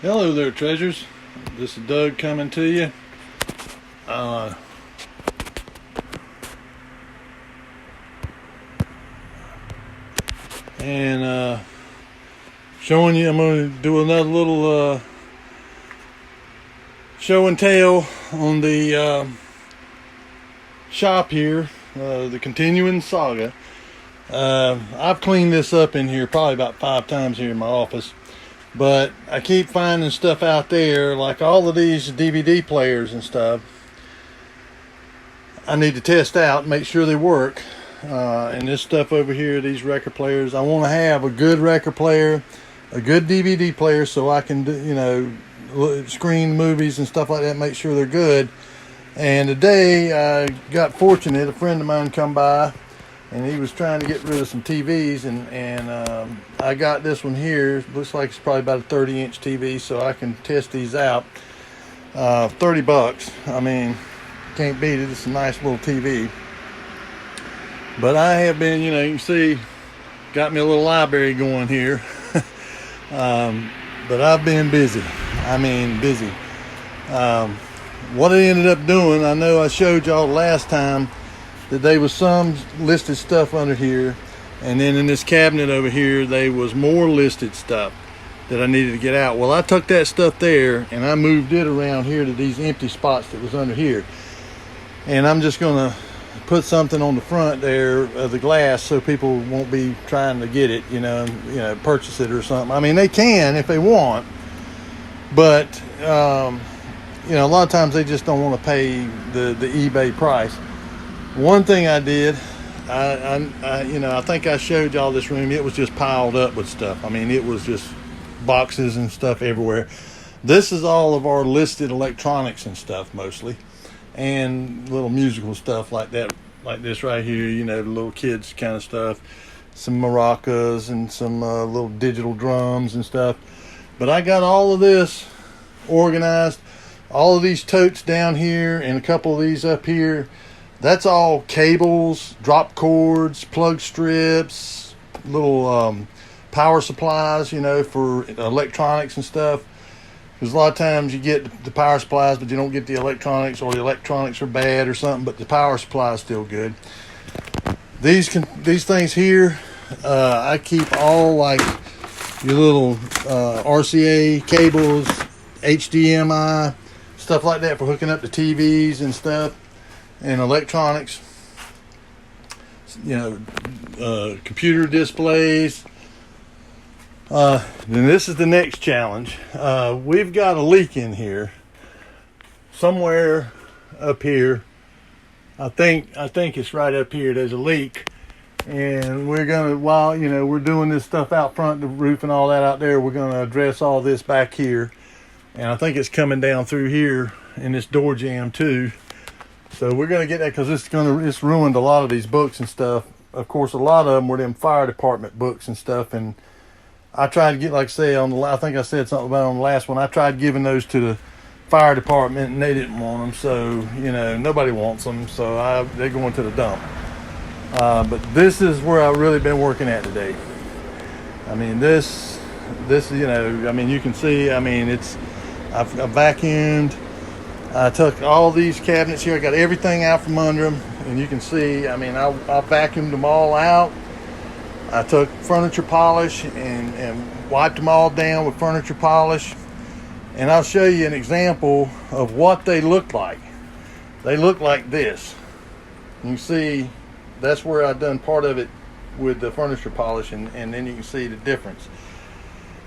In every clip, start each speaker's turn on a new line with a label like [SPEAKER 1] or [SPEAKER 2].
[SPEAKER 1] Hello there, treasures. This is Doug coming to you. And showing you, I'm going to do another little show and tell on the shop here, the continuing saga. I've cleaned this up in here probably about 5 times here in my office. But I keep finding stuff out there, like all of these DVD players and stuff. I need to test out and make sure they work. And this stuff over here, these record players, I want to have a good record player, a good DVD player, so I can, screen movies and stuff like that, make sure they're good. And today I got fortunate, a friend of mine come by, and he was trying to get rid of some TVs, and I got this one here. Looks like it's probably about a 30-inch TV, so I can test these out. $30. I mean, can't beat it. It's a nice little TV. But I have been, you can see, got me a little library going here. But I've been busy. I mean, busy. What I ended up doing, I know I showed y'all last time that there was some listed stuff under here, and then in this cabinet over here there was more listed stuff that I needed to get out. Well, I took that stuff there and I moved it around here to these empty spots that was under here, and I'm just gonna put something on the front there of the glass so people won't be trying to get it, purchase it or something. I mean, they can if they want, but a lot of times they just don't want to pay the eBay price. One thing I did, I think I showed y'all this room. It was just piled up with stuff. I mean, it was just boxes and stuff everywhere. This is all of our listed electronics and stuff mostly, and little musical stuff like that, like this right here. The little kids kind of stuff, some maracas and some little digital drums and stuff. But I got all of this organized. All of these totes down here and a couple of these up here. That's all cables, drop cords, plug strips, little power supplies, for electronics and stuff. Because a lot of times you get the power supplies, but you don't get the electronics, or the electronics are bad or something, but the power supply is still good. These things here, I keep all like your little RCA cables, HDMI, stuff like that for hooking up the TVs and stuff. And electronics, computer displays. Then this is the next challenge. We've got a leak in here somewhere up here. I think it's right up here. There's a leak, and we're gonna, while we're doing this stuff out front, the roof and all that out there, we're gonna address all this back here. And I think it's coming down through here in this door jamb too. So we're going to get that, because it's ruined a lot of these books and stuff. Of course, a lot of them were them fire department books and stuff. And I tried to get, like I say, I think I said something about it on the last one. I tried giving those to the fire department and they didn't want them. So, nobody wants them. So they're going to the dump. But this is where I've really been working at today. I mean, this, you can see, I've vacuumed. I took all these cabinets here. I got everything out from under them, and you can see, I vacuumed them all out. I took furniture polish and wiped them all down with furniture polish. And I'll show you an example of what they look like. They look like this. You can see that's where I've done part of it with the furniture polish, and then you can see the difference.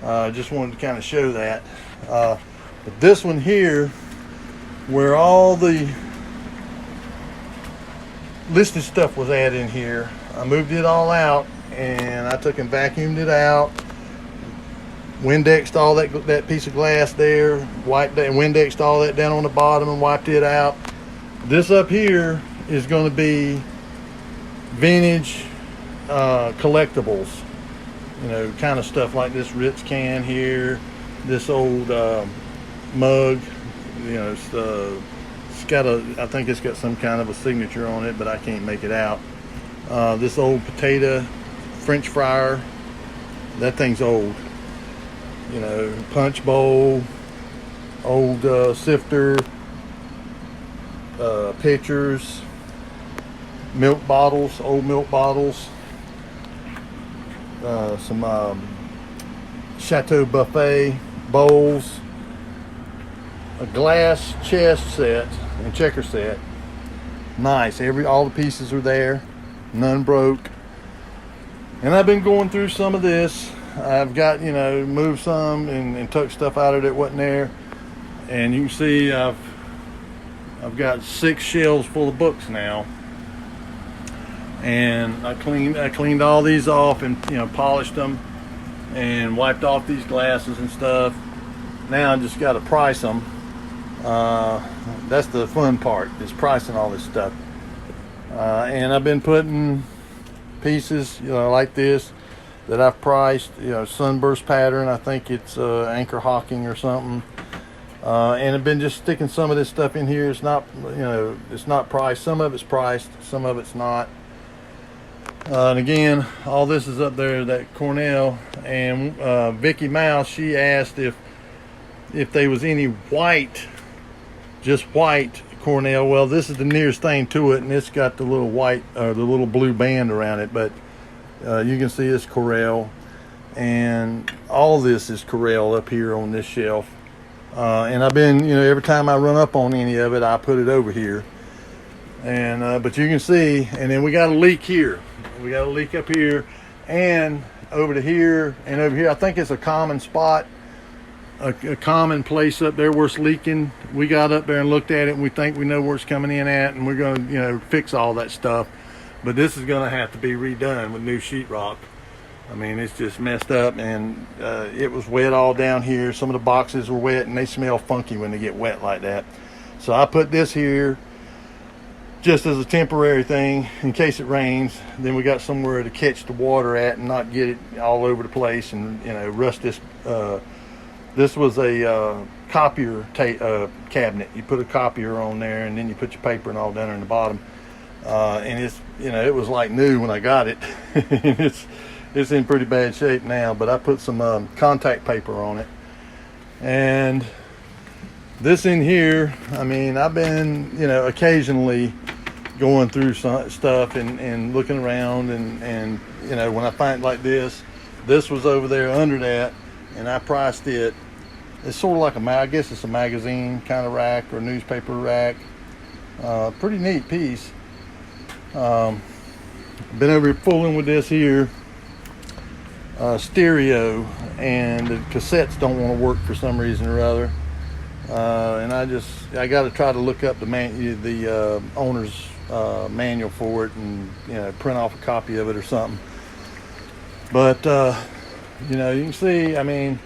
[SPEAKER 1] I just wanted to kind of show that. But this one here, where all the listed stuff was at in here, I moved it all out, and I took and vacuumed it out, Windexed all that piece of glass there, wiped that, Windexed all that down on the bottom and wiped it out. This up here is going to be vintage collectibles, kind of stuff like this Ritz can here, this old mug. It's got I think it's got some kind of a signature on it, but I can't make it out. This old potato French fryer, that thing's old. you know, punch bowl, old sifter, pitchers, milk bottles, old milk bottles, some Chateau Buffet bowls, a glass chess set and checker set. Nice. All the pieces are there. None broke. And I've been going through some of this. I've got, you know, moved some and took stuff out of it that wasn't there. And you can see I've got 6 shelves full of books now. And I cleaned all these off and, you know, polished them and wiped off these glasses and stuff. Now I just got to price them. That's the fun part, is pricing all this stuff. And I've been putting pieces, you know, like this that I've priced, you know, sunburst pattern. I think it's anchor hocking or something. And I've been just sticking some of this stuff in here. It's not, you know, it's not priced. Some of it's priced, some of it's not. And again, all this is up there, that Cornell. And Vicky Mouse, she asked if there was any white, just white Cornell. Well, this is the nearest thing to it, and it's got the little white, the little blue band around it. But you can see it's Corel, and all this is Corel up here on this shelf. And I've been, you know, every time I run up on any of it, I put it over here. And but you can see, and then we got a leak here. We got a leak up here, and over to here, and over here. I think it's a common spot, a common place up there where it's leaking. We got up there and looked at it, and we think we know where it's coming in at, and we're going to, you know, fix all that stuff. But this is going to have to be redone with new sheetrock. I mean, it's just messed up, and it was wet all down here. Some of the boxes were wet, and they smell funky when they get wet like that. So I put this here just as a temporary thing in case it rains. Then we got somewhere to catch the water at and not get it all over the place and, you know, rust this. This was a copier cabinet. You put a copier on there, and then you put your paper and all down there in the bottom. And it's, you know, it was like new when I got it. It's in pretty bad shape now, but I put some contact paper on it. And this in here, I mean, I've been, you know, occasionally going through some stuff and looking around, and you know, when I find like this was over there under that, and I priced it. It's sort of like I guess it's a magazine kind of rack or newspaper rack. Pretty neat piece. Been over here fooling with this here stereo, and the cassettes don't want to work for some reason or other. And I got to try to look up the owner's manual for it, and, you know, print off a copy of it or something. But you know, you can see, I mean,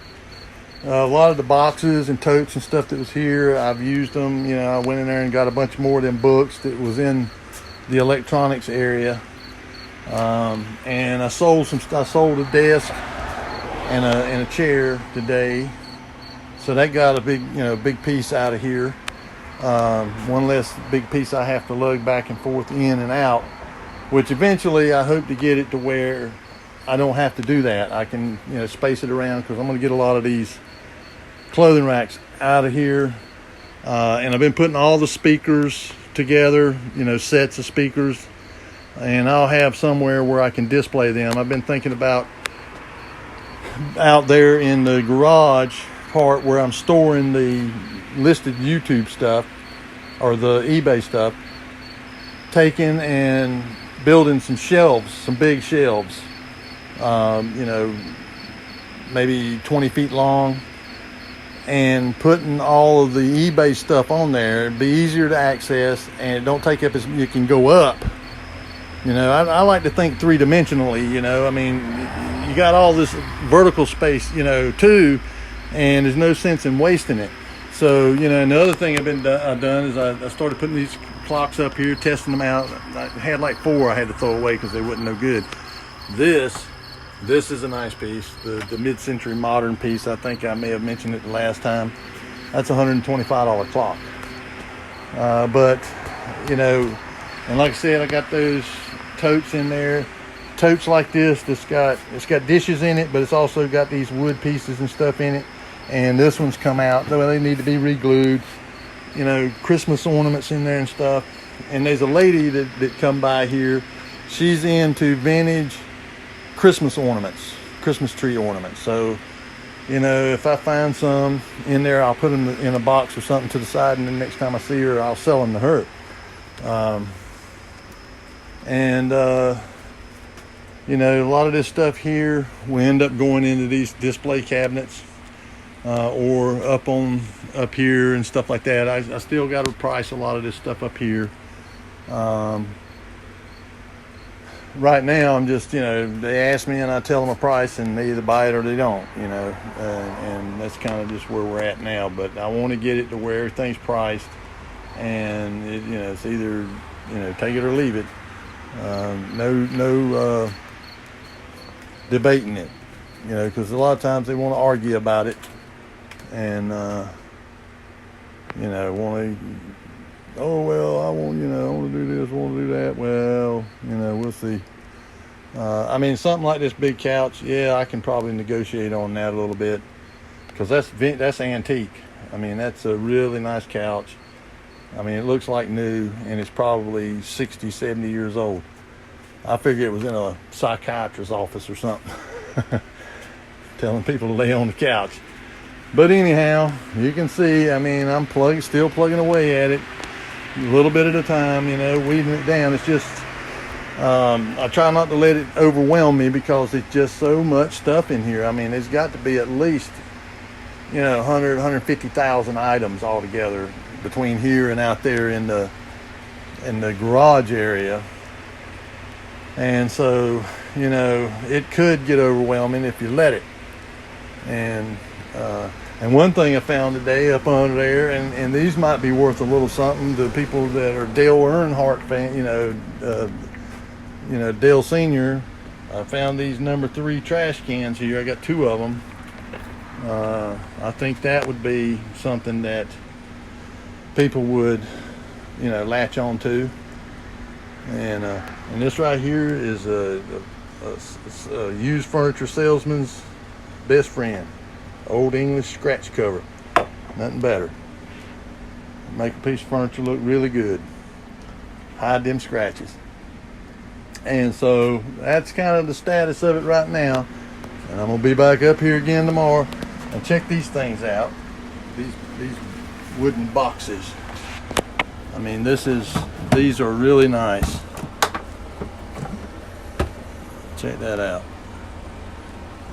[SPEAKER 1] a lot of the boxes and totes and stuff that was here, I've used them. You know, I went in there and got a bunch more of them books that was in the electronics area. And I sold a desk and a chair today. So that got a big piece out of here. One less big piece I have to lug back and forth in and out, which eventually I hope to get it to where I don't have to do that. I can, you know, space it around, because I'm going to get a lot of these clothing racks out of here. And I've been putting all the speakers together, you know, sets of speakers, and I'll have somewhere where I can display them. I've been thinking about out there in the garage part where I'm storing the listed YouTube stuff or the eBay stuff, taking and building some shelves, some big shelves, you know, maybe 20 feet long, and putting all of the eBay stuff on there. It'd be easier to access, and it don't take up as you can go up. You know, I like to think three-dimensionally, you know. I mean, you got all this vertical space, you know, too, and there's no sense in wasting it. So, you know, another thing I've done is I started putting these clocks up here, testing them out. I had like 4 I had to throw away because they wasn't no good. This is a nice piece, the mid-century modern piece. I think I may have mentioned it the last time. That's a $125 clock. But, you know, and like I said, I got those totes in there. totes like this. It's got dishes in it, but it's also got these wood pieces and stuff in it. And this one's come out, though they need to be re-glued. You know, Christmas ornaments in there and stuff. And there's a lady that come by here. She's into vintage Christmas ornaments, Christmas tree ornaments. So, you know, if I find some in there, I'll put them in a box or something to the side, and then next time I see her, I'll sell them to her. You know, a lot of this stuff here will end up going into these display cabinets, or up here and stuff like that. I still got to price a lot of this stuff up here. Right now, I'm just, you know, they ask me and I tell them a price, and they either buy it or they don't, you know, and that's kind of just where we're at now. But I want to get it to where everything's priced, and it, you know, it's either, you know, take it or leave it. No debating it, you know, because a lot of times they want to argue about it, and you know, want to, oh well, I want to do this, want to do that. Well, you know, we'll see. I mean, something like this big couch, yeah, I can probably negotiate on that a little bit, because that's antique. I mean, that's a really nice couch. I mean, it looks like new, and it's probably 60, 70 years old. I figure it was in a psychiatrist's office or something, telling people to lay on the couch. But anyhow, you can see, I mean, I'm still plugging away at it, a little bit at a time, you know, weeding it down. It's just, I try not to let it overwhelm me, because it's just so much stuff in here. I mean, there's got to be at least, you know, 150,000 items altogether between here and out there in the garage area. And so, you know, it could get overwhelming if you let it. And one thing I found today up under there, and these might be worth a little something to people that are Dale Earnhardt fan, you know, Dale Senior. I found these number 3 trash cans here. I got 2 of them. I think that would be something that people would, you know, latch on to. And this right here is a used furniture salesman's best friend. Old English scratch cover. Nothing better. Make a piece of furniture look really good. Hide them scratches. And so that's kind of the status of it right now. And I'm going to be back up here again tomorrow and check these things out. These wooden boxes. I mean, these are really nice. Check that out.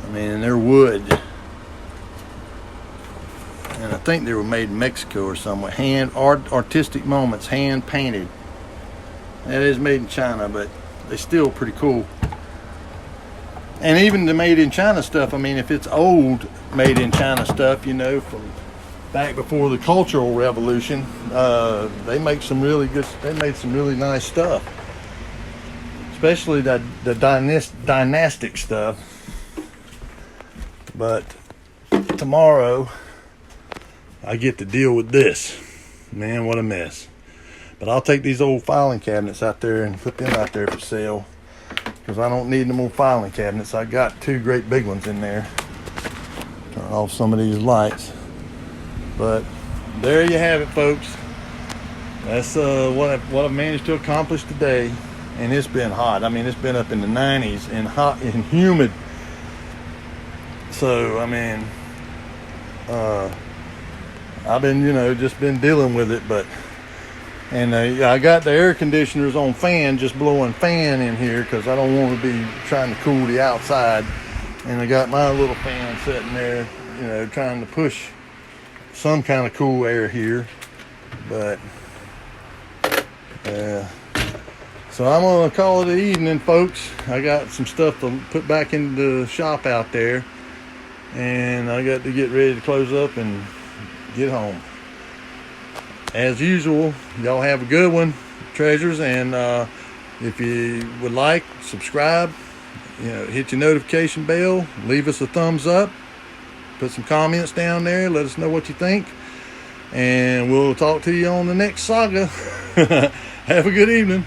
[SPEAKER 1] I mean, they're wood. And I think they were made in Mexico or somewhere. Artistic moments, hand painted. That is made in China, but they're still pretty cool. And even the made in China stuff, I mean, if it's old made in China stuff, you know, from back before the Cultural Revolution, they made some really nice stuff. Especially the dynastic stuff. But tomorrow, I get to deal with this. Man, what a mess. But I'll take these old filing cabinets out there and put them out there for sale, because I don't need no more filing cabinets. I got 2 great big ones in there. Turn off some of these lights. But there you have it, folks. That's what I've managed to accomplish today. And it's been hot. I mean, it's been up in the 90s and hot and humid. So, I mean, I've been, you know, just been dealing with it. And I got the air conditioners on fan, just blowing fan in here, because I don't want to be trying to cool the outside. And I got my little fan sitting there, you know, trying to push some kind of cool air here. But, so I'm going to call it an evening, folks. I got some stuff to put back in the shop out there. And I got to get ready to close up and get home. As usual, y'all have a good one, treasures. And if you would like, subscribe. You know, hit your notification bell. Leave us a thumbs up. Put some comments down there. Let us know what you think. And we'll talk to you on the next saga. Have a good evening.